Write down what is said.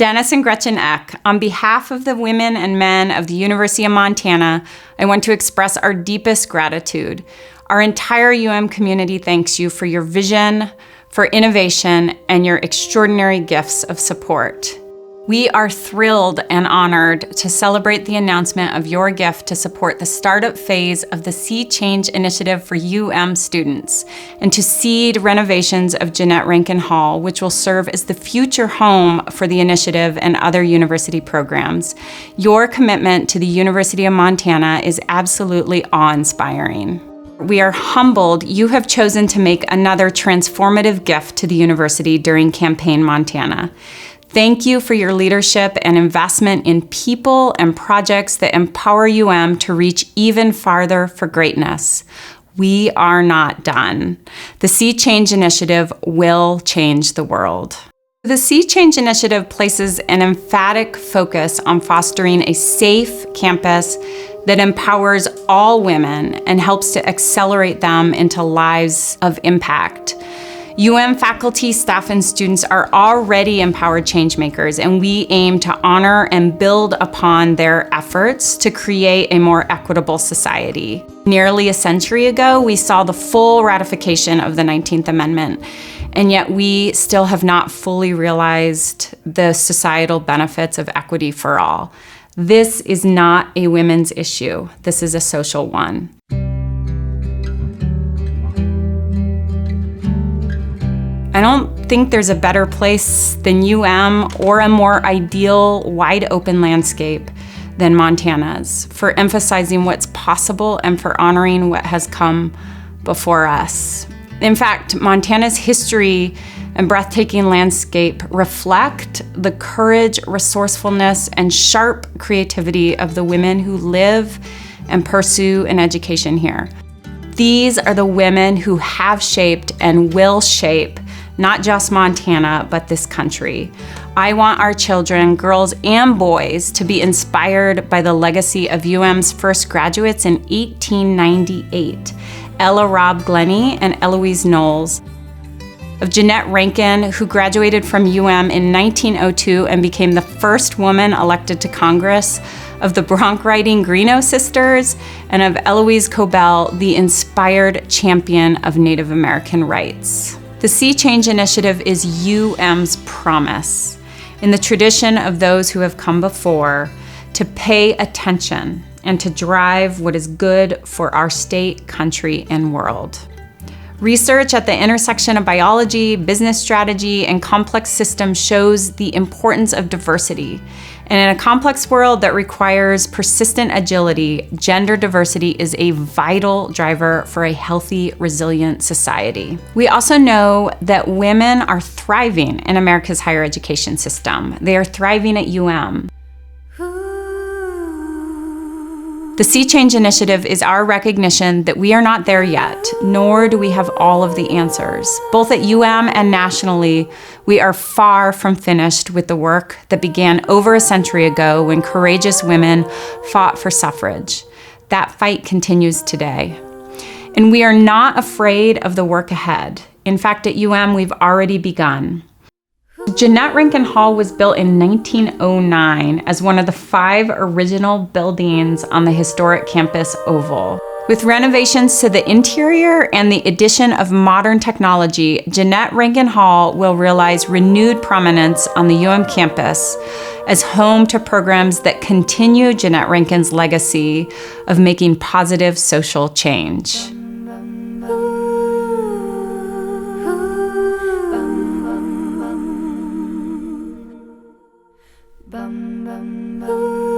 Dennis and Gretchen Eck, on behalf of the women and men of the University of Montana, I want to express our deepest gratitude. Our entire community thanks you for your vision, for innovation, and your extraordinary gifts of support. We are thrilled and honored to celebrate the announcement of your gift to support the startup phase of the Sea Change Initiative for students, and to seed renovations of Jeanette Rankin Hall, which will serve as the future home for the initiative and other university programs. Your commitment to the University of Montana is absolutely awe-inspiring. We are humbled you have chosen to make another transformative gift to the university during Campaign Montana. Thank you for your leadership and investment in people and projects that empower to reach even farther for greatness. We are not done. The Sea Change Initiative will change the world. The Sea Change Initiative places an emphatic focus on fostering a safe campus that empowers all women and helps to accelerate them into lives of impact. faculty, staff, and students are already empowered changemakers, and we aim to honor and build upon their efforts to create a more equitable society. Nearly a century ago, we saw the full ratification of the 19th Amendment, and yet we still have not fully realized the societal benefits of equity for all. This is not a women's issue. This is a social one. I don't think there's a better place than or a more ideal, wide-open landscape than Montana's for emphasizing what's possible and for honoring what has come before us. In fact, Montana's history and breathtaking landscape reflect the courage, resourcefulness, and sharp creativity of the women who live and pursue an education here. These are the women who have shaped and will shape not just Montana, but this country. I want our children, girls and boys, to be inspired by the legacy of UM's first graduates in 1898, Ella Robb Glennie and Eloise Knowles, of Jeanette Rankin, who graduated from in 1902 and became the first woman elected to Congress, of the bronc-riding Greeno sisters, and of Eloise Cobell, the inspired champion of Native American rights. The Sea Change Initiative is UM's promise, in the tradition of those who have come before, to pay attention and to drive what is good for our state, country, and world. Research at the intersection of biology, business strategy, and complex systems shows the importance of diversity. And in a complex world that requires persistent agility, gender diversity is a vital driver for a healthy, resilient society. We also know that women are thriving in America's higher education system. They are thriving at The Sea Change Initiative is our recognition that we are not there yet, nor do we have all of the answers. Both at and nationally, we are far from finished with the work that began over a century ago when courageous women fought for suffrage. That fight continues today. And we are not afraid of the work ahead. In fact, at we've already begun. Jeanette Rankin Hall was built in 1909 as one of the 5 original buildings on the historic campus oval. With renovations to the interior and the addition of modern technology, Jeanette Rankin Hall will realize renewed prominence on the campus as home to programs that continue Jeanette Rankin's legacy of making positive social change. Bum bum bum.